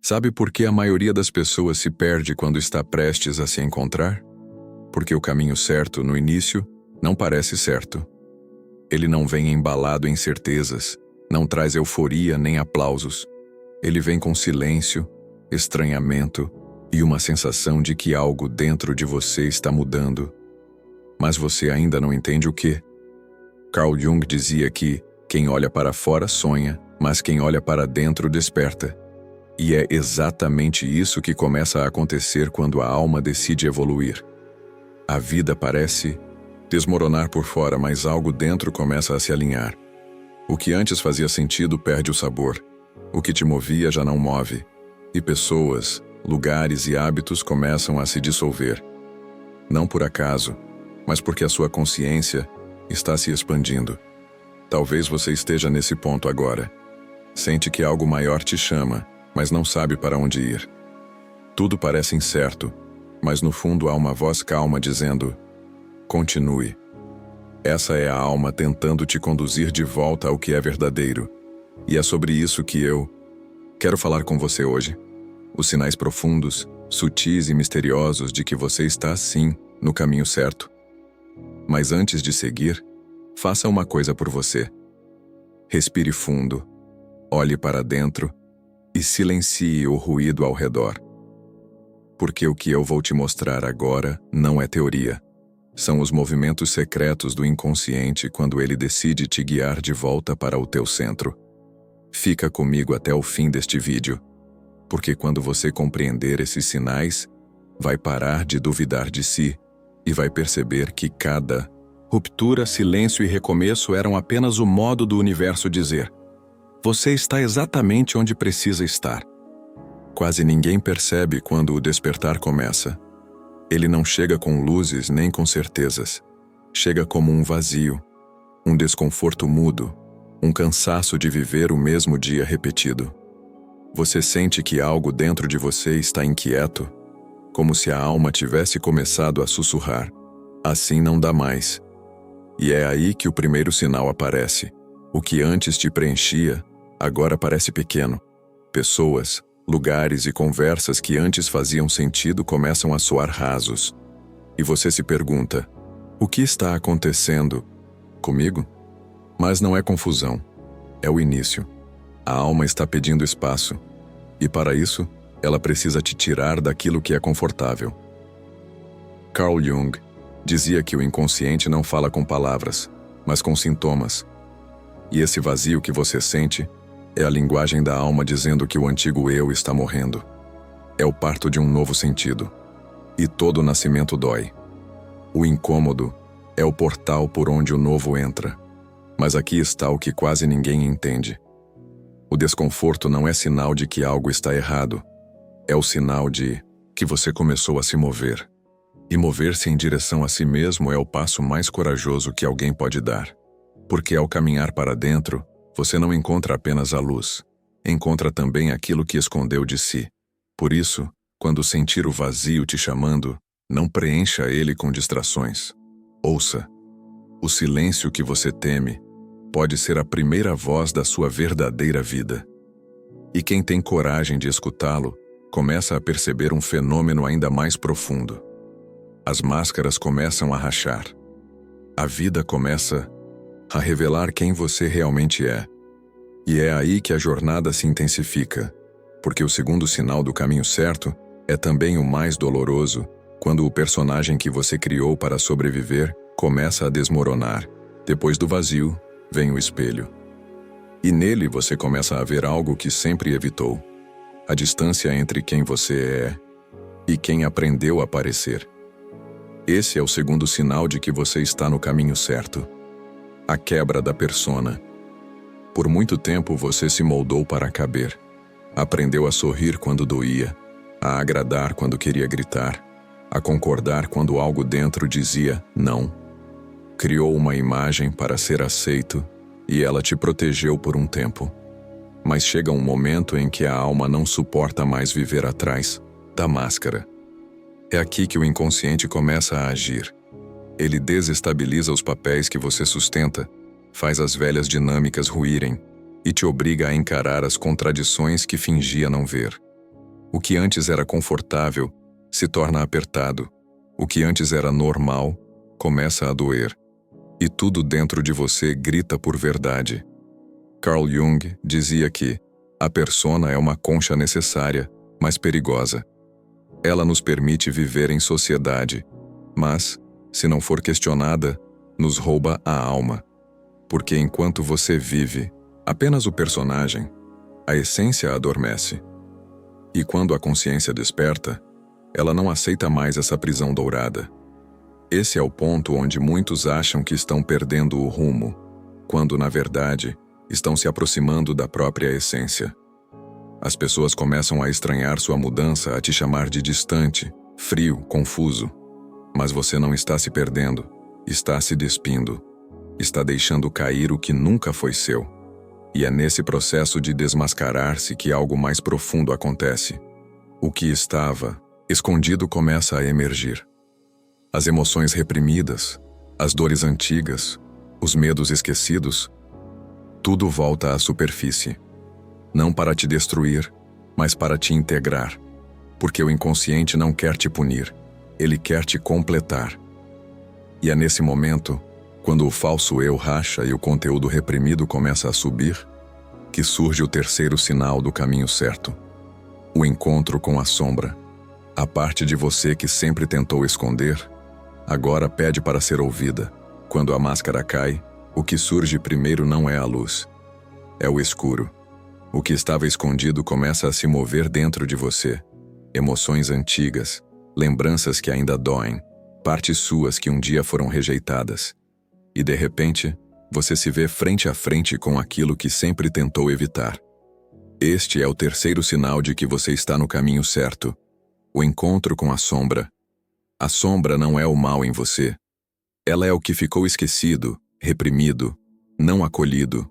Sabe por que a maioria das pessoas se perde quando está prestes a se encontrar? Porque o caminho certo, no início, não parece certo. Ele não vem embalado em certezas, não traz euforia nem aplausos. Ele vem com silêncio, estranhamento e uma sensação de que algo dentro de você está mudando. Mas você ainda não entende o quê? Carl Jung dizia que quem olha para fora sonha, mas quem olha para dentro desperta. E é exatamente isso que começa a acontecer quando a alma decide evoluir. A vida parece desmoronar por fora, mas algo dentro começa a se alinhar. O que antes fazia sentido perde o sabor. O que te movia já não move. E pessoas, lugares e hábitos começam a se dissolver. Não por acaso, mas porque a sua consciência está se expandindo. Talvez você esteja nesse ponto agora. Sente que algo maior te chama, mas não sabe para onde ir. Tudo parece incerto, mas no fundo há uma voz calma dizendo: continue. Essa é a alma tentando te conduzir de volta ao que é verdadeiro. E é sobre isso que eu quero falar com você hoje. Os sinais profundos, sutis e misteriosos de que você está, sim, no caminho certo. Mas antes de seguir, faça uma coisa por você. Respire fundo, olhe para dentro e silencie o ruído ao redor. Porque o que eu vou te mostrar agora não é teoria. São os movimentos secretos do inconsciente quando ele decide te guiar de volta para o teu centro. Fica comigo até o fim deste vídeo, porque quando você compreender esses sinais, vai parar de duvidar de si e vai perceber que cada ruptura, silêncio e recomeço eram apenas o modo do universo dizer: você está exatamente onde precisa estar. Quase ninguém percebe quando o despertar começa. Ele não chega com luzes nem com certezas. Chega como um vazio, um desconforto mudo, um cansaço de viver o mesmo dia repetido. Você sente que algo dentro de você está inquieto, como se a alma tivesse começado a sussurrar: assim não dá mais. E é aí que o primeiro sinal aparece. O que antes te preenchia, agora parece pequeno. Pessoas, lugares e conversas que antes faziam sentido começam a soar rasos. E você se pergunta: o que está acontecendo comigo? Mas não é confusão. É o início. A alma está pedindo espaço. E para isso, ela precisa te tirar daquilo que é confortável. Carl Jung dizia que o inconsciente não fala com palavras, mas com sintomas. E esse vazio que você sente é a linguagem da alma dizendo que o antigo eu está morrendo. É o parto de um novo sentido. E todo nascimento dói. O incômodo é o portal por onde o novo entra. Mas aqui está o que quase ninguém entende. O desconforto não é sinal de que algo está errado. É o sinal de que você começou a se mover. E mover-se em direção a si mesmo é o passo mais corajoso que alguém pode dar. Porque ao caminhar para dentro, você não encontra apenas a luz. Encontra também aquilo que escondeu de si. Por isso, quando sentir o vazio te chamando, não preencha ele com distrações. Ouça. O silêncio que você teme pode ser a primeira voz da sua verdadeira vida. E quem tem coragem de escutá-lo, começa a perceber um fenômeno ainda mais profundo. As máscaras começam a rachar. A vida começa a revelar quem você realmente é. E é aí que a jornada se intensifica, porque o segundo sinal do caminho certo é também o mais doloroso, quando o personagem que você criou para sobreviver começa a desmoronar. Depois do vazio, vem o espelho. E nele você começa a ver algo que sempre evitou: a distância entre quem você é e quem aprendeu a parecer. Esse é o segundo sinal de que você está no caminho certo. A quebra da persona. Por muito tempo você se moldou para caber. Aprendeu a sorrir quando doía, a agradar quando queria gritar, a concordar quando algo dentro dizia não. Criou uma imagem para ser aceito e ela te protegeu por um tempo. Mas chega um momento em que a alma não suporta mais viver atrás da máscara. É aqui que o inconsciente começa a agir. Ele desestabiliza os papéis que você sustenta, faz as velhas dinâmicas ruírem e te obriga a encarar as contradições que fingia não ver. O que antes era confortável se torna apertado. O que antes era normal começa a doer. E tudo dentro de você grita por verdade. Carl Jung dizia que a persona é uma concha necessária, mas perigosa. Ela nos permite viver em sociedade, mas, se não for questionada, nos rouba a alma. Porque enquanto você vive apenas o personagem, a essência adormece. E quando a consciência desperta, ela não aceita mais essa prisão dourada. Esse é o ponto onde muitos acham que estão perdendo o rumo, quando, na verdade, estão se aproximando da própria essência. As pessoas começam a estranhar sua mudança, a te chamar de distante, frio, confuso. Mas você não está se perdendo, está se despindo. Está deixando cair o que nunca foi seu. E é nesse processo de desmascarar-se que algo mais profundo acontece. O que estava escondido começa a emergir. As emoções reprimidas, as dores antigas, os medos esquecidos, tudo volta à superfície. Não para te destruir, mas para te integrar. Porque o inconsciente não quer te punir, ele quer te completar. E é nesse momento, quando o falso eu racha e o conteúdo reprimido começa a subir, que surge o terceiro sinal do caminho certo. O encontro com a sombra. A parte de você que sempre tentou esconder, agora pede para ser ouvida. Quando a máscara cai, o que surge primeiro não é a luz, é o escuro. O que estava escondido começa a se mover dentro de você. Emoções antigas, lembranças que ainda doem, partes suas que um dia foram rejeitadas. E de repente, você se vê frente a frente com aquilo que sempre tentou evitar. Este é o terceiro sinal de que você está no caminho certo. O encontro com a sombra. A sombra não é o mal em você. Ela é o que ficou esquecido, reprimido, não acolhido.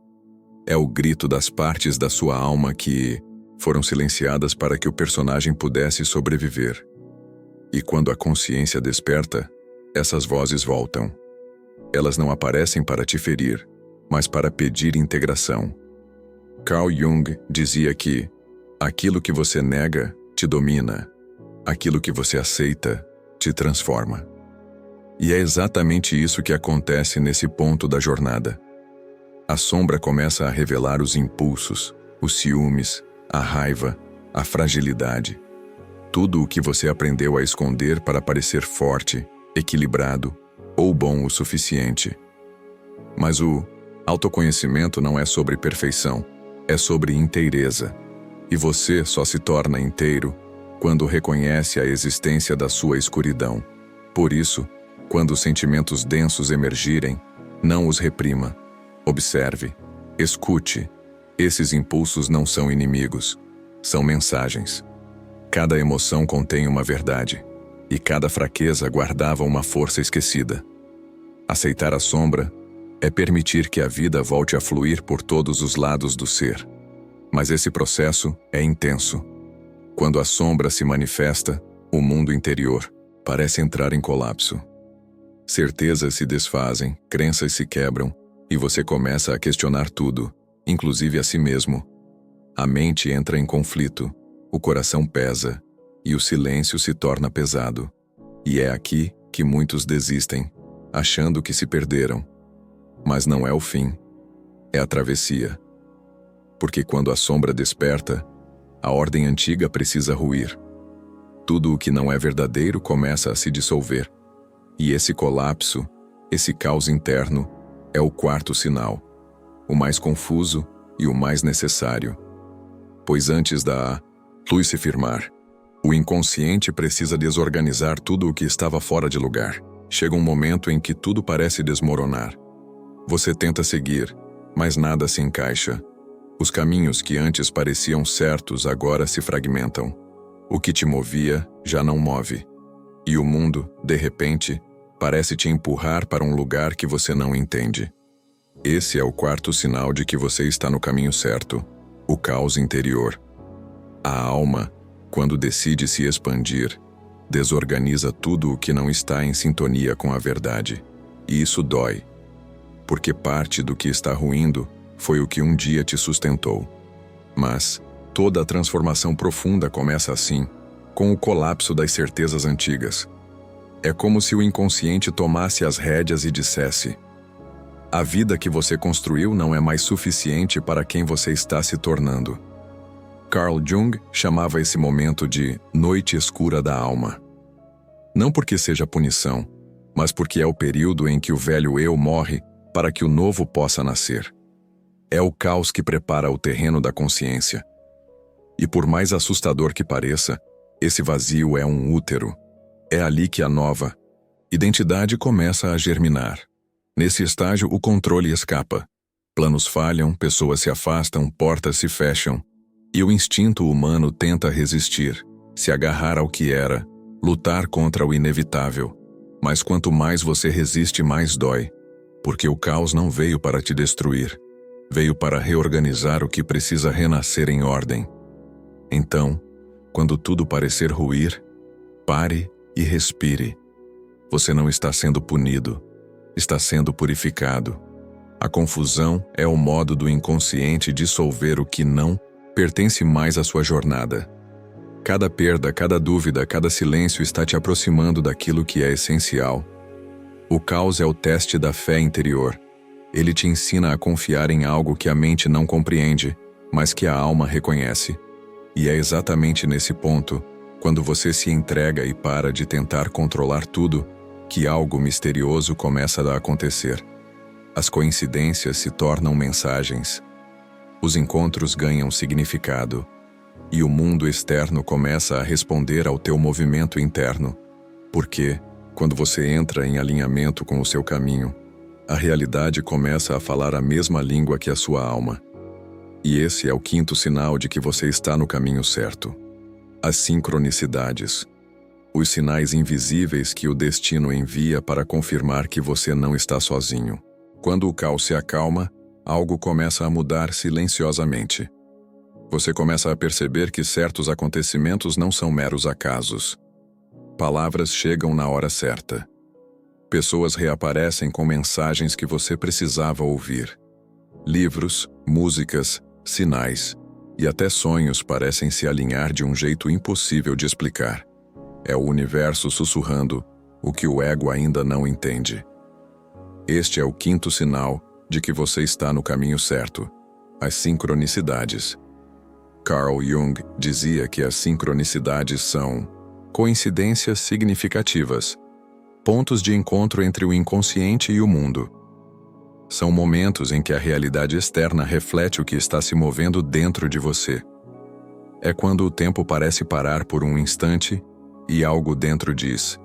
É o grito das partes da sua alma que foram silenciadas para que o personagem pudesse sobreviver. E quando a consciência desperta, essas vozes voltam. Elas não aparecem para te ferir, mas para pedir integração. Carl Jung dizia que aquilo que você nega te domina, aquilo que você aceita te transforma. E é exatamente isso que acontece nesse ponto da jornada. A sombra começa a revelar os impulsos, os ciúmes, a raiva, a fragilidade. Tudo o que você aprendeu a esconder para parecer forte, equilibrado ou bom o suficiente. Mas o autoconhecimento não é sobre perfeição, é sobre inteireza. E você só se torna inteiro quando reconhece a existência da sua escuridão. Por isso, quando os sentimentos densos emergirem, não os reprima. Observe, escute. Esses impulsos não são inimigos, são mensagens. Cada emoção contém uma verdade, e cada fraqueza guardava uma força esquecida. Aceitar a sombra é permitir que a vida volte a fluir por todos os lados do ser. Mas esse processo é intenso. Quando a sombra se manifesta, o mundo interior parece entrar em colapso. Certezas se desfazem, crenças se quebram, e você começa a questionar tudo, inclusive a si mesmo. A mente entra em conflito, o coração pesa, e o silêncio se torna pesado. E é aqui que muitos desistem, achando que se perderam. Mas não é o fim, é a travessia. Porque quando a sombra desperta, a ordem antiga precisa ruir. Tudo o que não é verdadeiro começa a se dissolver. E esse colapso, esse caos interno, é o quarto sinal, o mais confuso e o mais necessário. Pois antes da luz se firmar, o inconsciente precisa desorganizar tudo o que estava fora de lugar. Chega um momento em que tudo parece desmoronar. Você tenta seguir, mas nada se encaixa. Os caminhos que antes pareciam certos agora se fragmentam. O que te movia já não move. E o mundo, de repente, parece te empurrar para um lugar que você não entende. Esse é o quarto sinal de que você está no caminho certo, o caos interior. A alma, quando decide se expandir, desorganiza tudo o que não está em sintonia com a verdade. E isso dói, porque parte do que está ruindo foi o que um dia te sustentou. Mas, Toda a transformação profunda começa assim, com o colapso das certezas antigas. É como se o inconsciente tomasse as rédeas e dissesse: a vida que você construiu não é mais suficiente para quem você está se tornando. Carl Jung chamava esse momento de noite escura da alma. Não porque seja punição, mas porque é o período em que o velho eu morre para que o novo possa nascer. É o caos que prepara o terreno da consciência. E por mais assustador que pareça, esse vazio é um útero. É ali que a nova identidade começa a germinar. Nesse estágio, o controle escapa. Planos falham, pessoas se afastam, portas se fecham. E o instinto humano tenta resistir, se agarrar ao que era, lutar contra o inevitável. Mas quanto mais você resiste, mais dói. Porque o caos não veio para te destruir. Veio para reorganizar o que precisa renascer em ordem. Então, quando tudo parecer ruir, pare e respire. Você não está sendo punido, está sendo purificado. A confusão é o modo do inconsciente dissolver o que não pertence mais à sua jornada. Cada perda, cada dúvida, cada silêncio está te aproximando daquilo que é essencial. O caos é o teste da fé interior. Ele te ensina a confiar em algo que a mente não compreende, mas que a alma reconhece. E é exatamente nesse ponto, quando você se entrega e para de tentar controlar tudo, que algo misterioso começa a acontecer. As coincidências se tornam mensagens. Os encontros ganham significado. E o mundo externo começa a responder ao teu movimento interno. Porque, quando você entra em alinhamento com o seu caminho, a realidade começa a falar a mesma língua que a sua alma. E esse é o quinto sinal de que você está no caminho certo. As sincronicidades. Os sinais invisíveis que o destino envia para confirmar que você não está sozinho. Quando o caos se acalma, algo começa a mudar silenciosamente. Você começa a perceber que certos acontecimentos não são meros acasos. Palavras chegam na hora certa. Pessoas reaparecem com mensagens que você precisava ouvir. Livros, músicas, sinais e até sonhos parecem se alinhar de um jeito impossível de explicar. É o universo sussurrando o que o ego ainda não entende. Este é o quinto sinal de que você está no caminho certo. As sincronicidades. Carl Jung dizia que as sincronicidades são coincidências significativas, pontos de encontro entre o inconsciente e o mundo. São momentos em que a realidade externa reflete o que está se movendo dentro de você. É quando o tempo parece parar por um instante e algo dentro diz: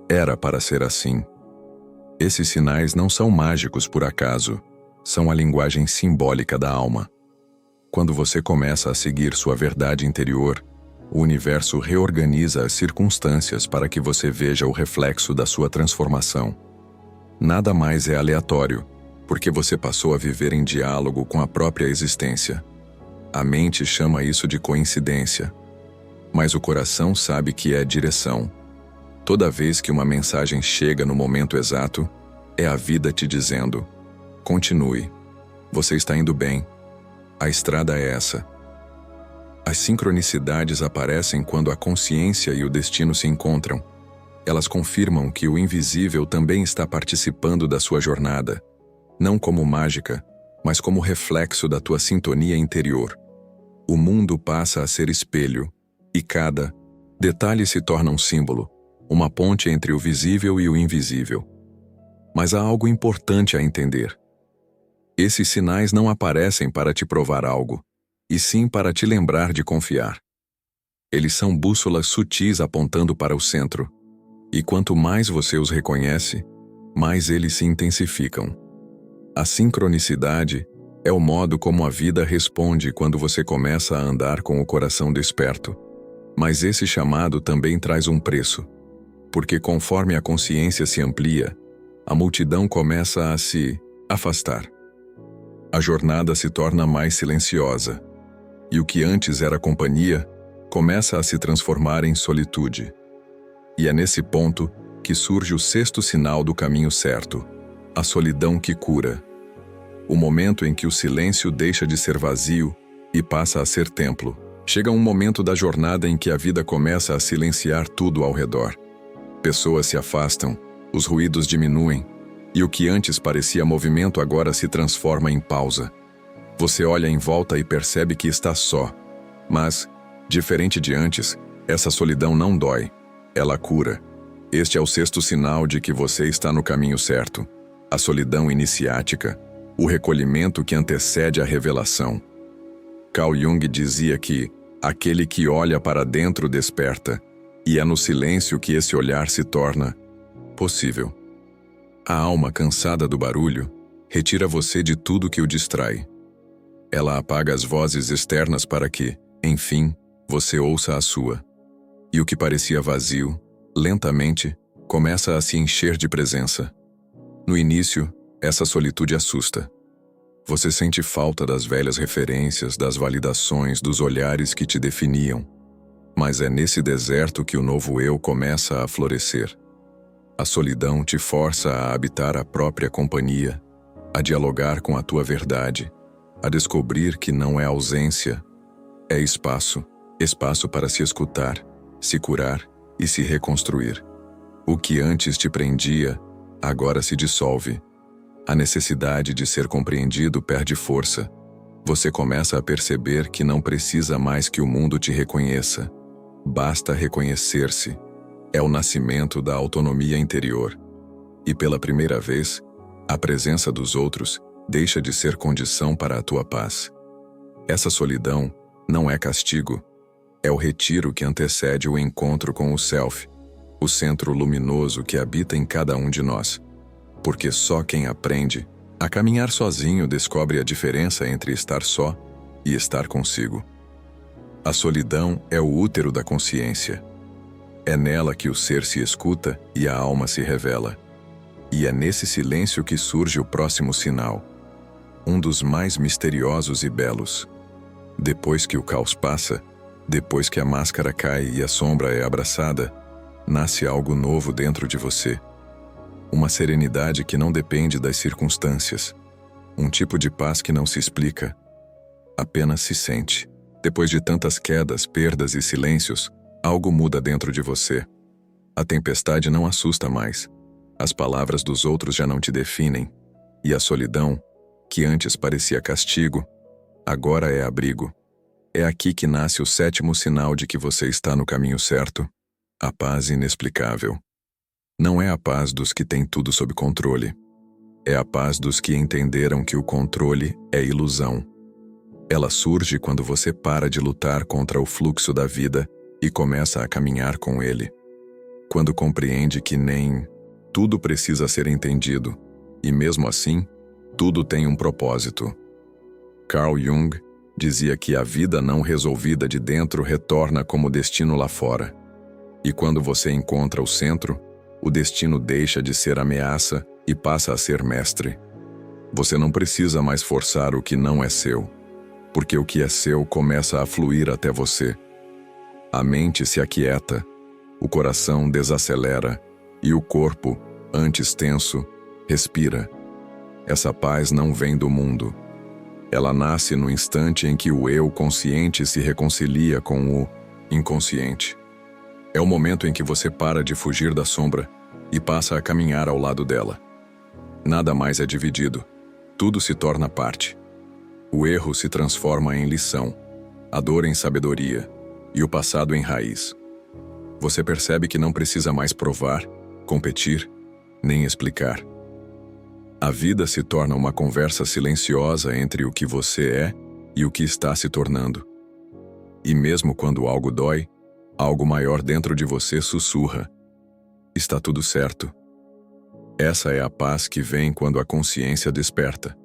era para ser assim. Esses sinais não são mágicos por acaso, são a linguagem simbólica da alma. Quando você começa a seguir sua verdade interior, o universo reorganiza as circunstâncias para que você veja o reflexo da sua transformação. Nada mais é aleatório, porque você passou a viver em diálogo com a própria existência. A mente chama isso de coincidência, mas o coração sabe que é direção. Toda vez que uma mensagem chega no momento exato, é a vida te dizendo: continue, você está indo bem, a estrada é essa. As sincronicidades aparecem quando a consciência e o destino se encontram. Elas confirmam que o invisível também está participando da sua jornada, não como mágica, mas como reflexo da tua sintonia interior. O mundo passa a ser espelho, e cada detalhe se torna um símbolo, uma ponte entre o visível e o invisível. Mas há algo importante a entender. Esses sinais não aparecem para te provar algo, e sim para te lembrar de confiar. Eles são bússolas sutis apontando para o centro, e quanto mais você os reconhece, mais eles se intensificam. A sincronicidade é o modo como a vida responde quando você começa a andar com o coração desperto. Mas esse chamado também traz um preço, porque conforme a consciência se amplia, a multidão começa a se afastar. A jornada se torna mais silenciosa, e o que antes era companhia começa a se transformar em solitude. E é nesse ponto que surge o sexto sinal do caminho certo, a solidão que cura. O momento em que o silêncio deixa de ser vazio e passa a ser templo. Chega um momento da jornada em que a vida começa a silenciar tudo ao redor. Pessoas se afastam, os ruídos diminuem, e o que antes parecia movimento agora se transforma em pausa. Você olha em volta e percebe que está só. Mas, diferente de antes, essa solidão não dói. Ela cura. Este é o sexto sinal de que você está no caminho certo. A solidão iniciática, o recolhimento que antecede a revelação. Carl Jung dizia que aquele que olha para dentro desperta, e é no silêncio que esse olhar se torna possível. A alma cansada do barulho retira você de tudo que o distrai. Ela apaga as vozes externas para que, enfim, você ouça a sua. E o que parecia vazio, lentamente, começa a se encher de presença. No início, essa solitude assusta. Você sente falta das velhas referências, das validações, dos olhares que te definiam. Mas é nesse deserto que o novo eu começa a florescer. A solidão te força a habitar a própria companhia, a dialogar com a tua verdade, a descobrir que não é ausência, é espaço, espaço para se escutar, se curar e se reconstruir. O que antes te prendia, agora se dissolve. A necessidade de ser compreendido perde força. Você começa a perceber que não precisa mais que o mundo te reconheça. Basta reconhecer-se. É o nascimento da autonomia interior. E pela primeira vez, a presença dos outros deixa de ser condição para a tua paz. Essa solidão não é castigo. É o retiro que antecede o encontro com o Self, o centro luminoso que habita em cada um de nós. Porque só quem aprende a caminhar sozinho descobre a diferença entre estar só e estar consigo. A solidão é o útero da consciência. É nela que o ser se escuta e a alma se revela. E é nesse silêncio que surge o próximo sinal, um dos mais misteriosos e belos. Depois que o caos passa, depois que a máscara cai e a sombra é abraçada, nasce algo novo dentro de você. Uma serenidade que não depende das circunstâncias. Um tipo de paz que não se explica, apenas se sente. Depois de tantas quedas, perdas e silêncios, algo muda dentro de você. A tempestade não assusta mais. As palavras dos outros já não te definem. E a solidão, que antes parecia castigo, agora é abrigo. É aqui que nasce o sétimo sinal de que você está no caminho certo. A paz inexplicável. Não é a paz dos que têm tudo sob controle. É a paz dos que entenderam que o controle é ilusão. Ela surge quando você para de lutar contra o fluxo da vida e começa a caminhar com ele. Quando compreende que nem tudo precisa ser entendido, e mesmo assim, tudo tem um propósito. Carl Jung dizia que a vida não resolvida de dentro retorna como destino lá fora. E quando você encontra o centro, o destino deixa de ser ameaça e passa a ser mestre. Você não precisa mais forçar o que não é seu, porque o que é seu começa a fluir até você. A mente se aquieta, o coração desacelera e o corpo, antes tenso, respira. Essa paz não vem do mundo. Ela nasce no instante em que o eu consciente se reconcilia com o inconsciente. É o momento em que você para de fugir da sombra e passa a caminhar ao lado dela. Nada mais é dividido. Tudo se torna parte. O erro se transforma em lição, a dor em sabedoria e o passado em raiz. Você percebe que não precisa mais provar, competir, nem explicar. A vida se torna uma conversa silenciosa entre o que você é e o que está se tornando. E mesmo quando algo dói, algo maior dentro de você sussurra: está tudo certo. Essa é a paz que vem quando a consciência desperta.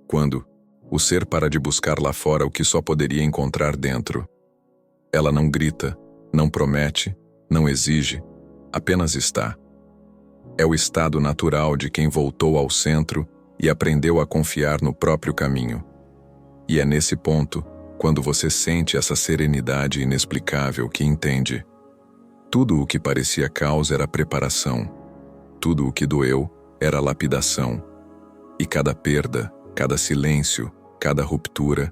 Quando o ser para de buscar lá fora o que só poderia encontrar dentro. Ela não grita, não promete, não exige, apenas está. É o estado natural de quem voltou ao centro e aprendeu a confiar no próprio caminho. E é nesse ponto, quando você sente essa serenidade inexplicável, que entende: tudo o que parecia caos era preparação, tudo o que doeu era lapidação, e cada perda, cada silêncio, cada ruptura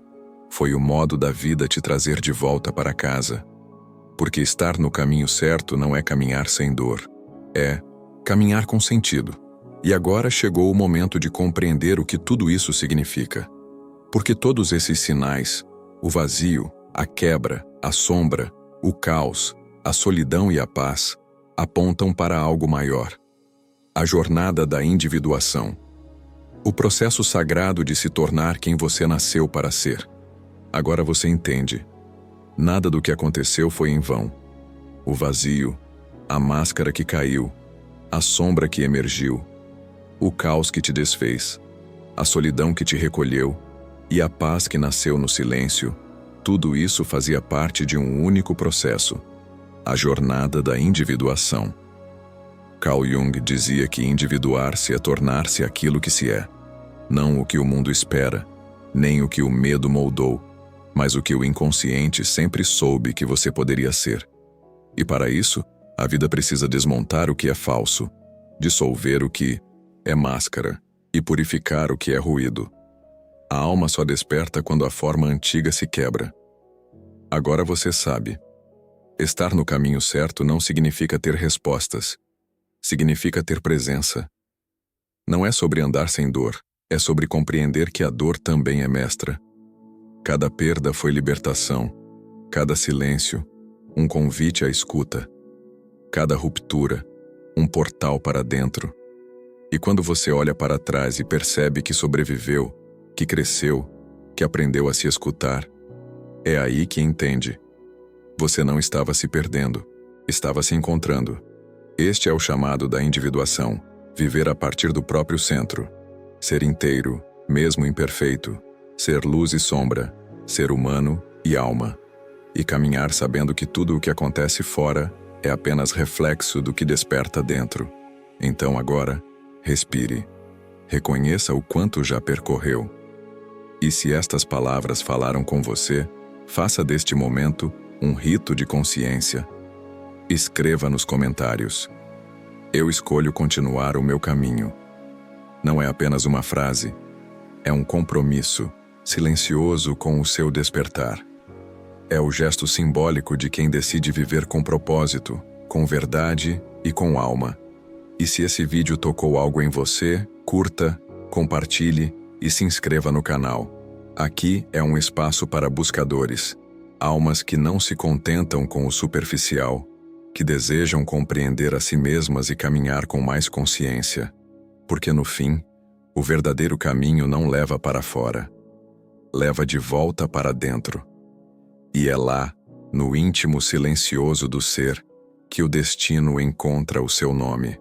Foi o modo da vida te trazer de volta para casa. Porque estar no caminho certo não é caminhar sem dor. É caminhar com sentido. E agora chegou o momento de compreender o que tudo isso significa. Porque todos esses sinais, o vazio, a quebra, a sombra, o caos, a solidão e a paz, apontam para algo maior. A jornada da individuação. O processo sagrado de se tornar quem você nasceu para ser. Agora você entende. Nada do que aconteceu foi em vão. O vazio, a máscara que caiu, a sombra que emergiu, o caos que te desfez, a solidão que te recolheu e a paz que nasceu no silêncio, tudo isso fazia parte de um único processo, a jornada da individuação. Carl Jung dizia que individuar-se é tornar-se aquilo que se é, não o que o mundo espera, nem o que o medo moldou, mas o que o inconsciente sempre soube que você poderia ser. E para isso, a vida precisa desmontar o que é falso, dissolver o que é máscara e purificar o que é ruído. A alma só desperta quando a forma antiga se quebra. Agora você sabe. Estar no caminho certo não significa ter respostas. Significa ter presença. Não é sobre andar sem dor, é sobre compreender que a dor também é mestra. Cada perda foi libertação, cada silêncio, um convite à escuta, cada ruptura, um portal para dentro. E quando você olha para trás e percebe que sobreviveu, que cresceu, que aprendeu a se escutar, é aí que entende. Você não estava se perdendo, estava se encontrando. Este é o chamado da individuação, viver a partir do próprio centro. Ser inteiro, mesmo imperfeito. Ser luz e sombra, ser humano e alma. E caminhar sabendo que tudo o que acontece fora é apenas reflexo do que desperta dentro. Então agora, respire. Reconheça o quanto já percorreu. E se estas palavras falaram com você, faça deste momento um rito de consciência. Escreva nos comentários. Eu escolho continuar o meu caminho. Não é apenas uma frase, é um compromisso, silencioso com o seu despertar. É o gesto simbólico de quem decide viver com propósito, com verdade e com alma. E se esse vídeo tocou algo em você, curta, compartilhe e se inscreva no canal. Aqui é um espaço para buscadores, almas que não se contentam com o superficial, que desejam compreender a si mesmas e caminhar com mais consciência. Porque no fim, o verdadeiro caminho não leva para fora, leva de volta para dentro. E é lá, no íntimo silencioso do ser, que o destino encontra o seu nome.